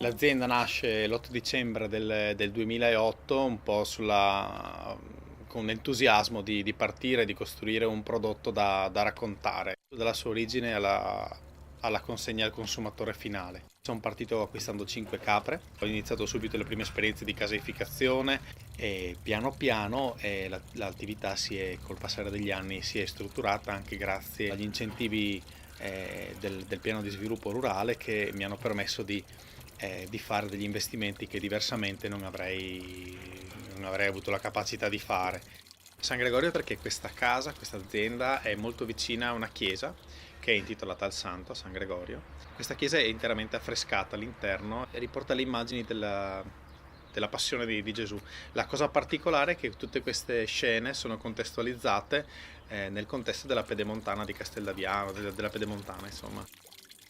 L'azienda nasce l'8 dicembre del 2008, un po' con l'entusiasmo di partire e di costruire un prodotto da raccontare, dalla sua origine alla consegna al consumatore finale. Sono partito acquistando 5 capre, ho iniziato subito le prime esperienze di caseificazione e piano piano l'attività col passare degli anni si è strutturata anche grazie agli incentivi del piano di sviluppo rurale che mi hanno permesso di fare degli investimenti che diversamente non avrei avuto la capacità di fare. San Gregorio perché questa azienda è molto vicina a una chiesa che è intitolata al santo, a San Gregorio. Questa chiesa è interamente affrescata all'interno e riporta le immagini della passione di Gesù. La cosa particolare è che tutte queste scene sono contestualizzate nel contesto della Pedemontana di Casteldaviano, della Pedemontana insomma.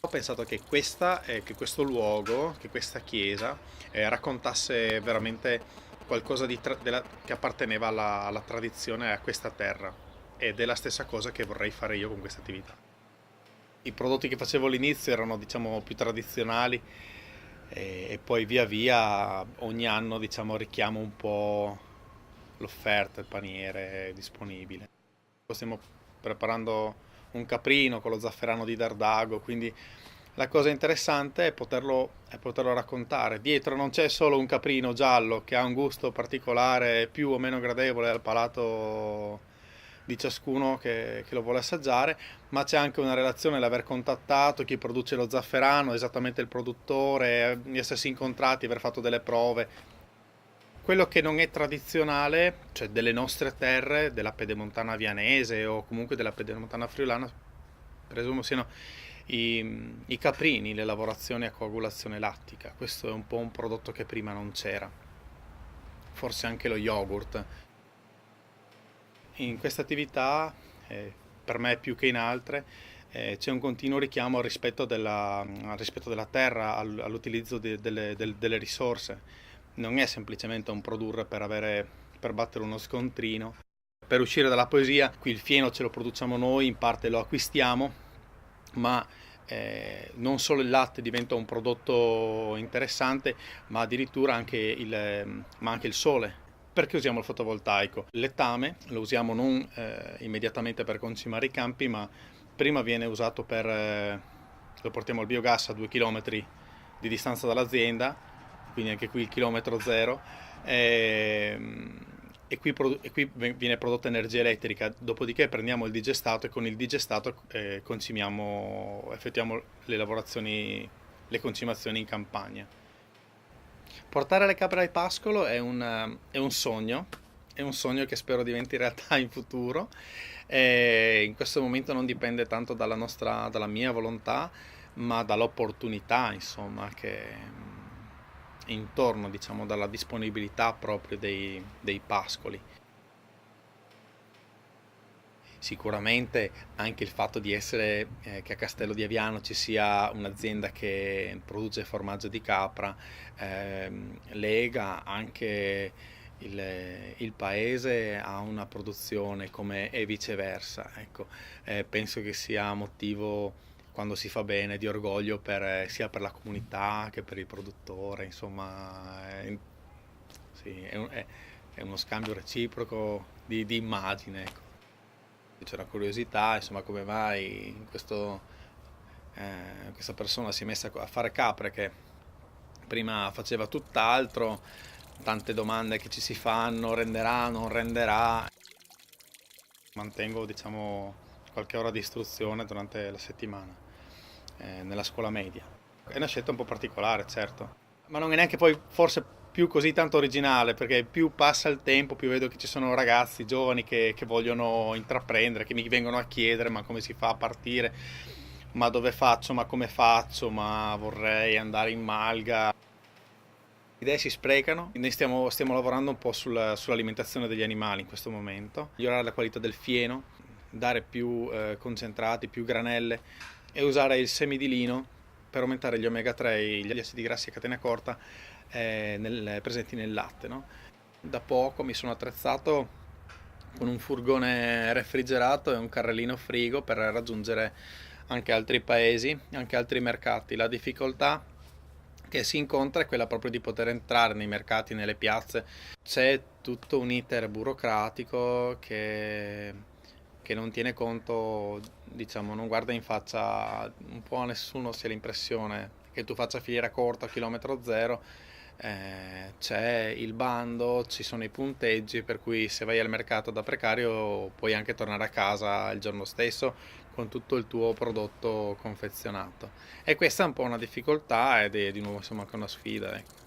Ho pensato che che questo luogo, che questa chiesa raccontasse veramente qualcosa che apparteneva alla tradizione, a questa terra, ed è la stessa cosa che vorrei fare io con questa attività. I prodotti che facevo all'inizio erano, diciamo, più tradizionali e poi via via ogni anno, diciamo, richiamo un po' l'offerta, il paniere disponibile. Stiamo preparando un caprino con lo zafferano di Dardago, quindi la cosa interessante è poterlo raccontare. Dietro non c'è solo un caprino giallo che ha un gusto particolare più o meno gradevole al palato di ciascuno che lo vuole assaggiare, ma c'è anche una relazione, l'aver contattato chi produce lo zafferano, esattamente il produttore, di essersi incontrati, aver fatto delle prove. Quello che non è tradizionale, cioè delle nostre terre, della Pedemontana vianese o comunque della Pedemontana friulana, presumo siano i caprini, le lavorazioni a coagulazione lattica. Questo è un po' un prodotto che prima non c'era. Forse anche lo yogurt. In questa attività, per me più che in altre, c'è un continuo richiamo al rispetto della terra, all'utilizzo delle risorse. Non è semplicemente un produrre per battere uno scontrino. Per uscire dalla poesia, qui il fieno ce lo produciamo noi, in parte lo acquistiamo, ma non solo il latte diventa un prodotto interessante, ma addirittura anche il sole. Perché usiamo il fotovoltaico? Il lettame lo usiamo non immediatamente per concimare i campi, ma prima viene usato lo portiamo al biogas a 2 km di distanza dall'azienda, quindi anche qui il chilometro zero, e qui viene prodotta energia elettrica, dopodiché prendiamo il digestato e con il digestato effettuiamo le concimazioni in campagna. Portare le capre al pascolo è un sogno che spero diventi realtà in futuro. E in questo momento non dipende tanto dalla mia volontà, ma dall'opportunità, insomma, che intorno, diciamo, dalla disponibilità proprio dei pascoli. Sicuramente anche il fatto che a Castello di Aviano ci sia un'azienda che produce formaggio di capra, lega anche il paese a una produzione come e viceversa. Ecco, penso che sia motivo, quando si fa bene, di orgoglio sia per la comunità che per il produttore, insomma, sì, è uno scambio reciproco di immagine, ecco. C'è una curiosità, insomma, come mai questa persona si è messa a fare capre che prima faceva tutt'altro, tante domande che ci si fanno, renderà, non renderà. Mantengo, diciamo, qualche ora di istruzione durante la settimana nella scuola media. È una scelta un po' particolare, certo, ma non è neanche poi forse più così tanto originale, perché più passa il tempo, più vedo che ci sono ragazzi giovani che vogliono intraprendere, che mi vengono a chiedere ma come si fa a partire, ma dove faccio, ma come faccio, ma vorrei andare in malga. Le idee si sprecano, noi stiamo lavorando un po' sull'alimentazione degli animali in questo momento, migliorare la qualità del fieno, dare più concentrati, più granelle e usare il semi di lino per aumentare gli omega 3, gli acidi grassi a catena corta presenti nel latte, no? Da poco mi sono attrezzato con un furgone refrigerato e un carrellino frigo per raggiungere anche altri paesi, anche altri mercati. La difficoltà che si incontra è quella proprio di poter entrare nei mercati, nelle piazze. C'è tutto un iter burocratico che non tiene conto, diciamo, non guarda in faccia un po' a nessuno, si ha l'impressione che tu faccia filiera corta a chilometro zero. C'è il bando, ci sono i punteggi, per cui se vai al mercato da precario puoi anche tornare a casa il giorno stesso con tutto il tuo prodotto confezionato. E questa è un po' una difficoltà ed è di nuovo insomma anche una sfida, ecco.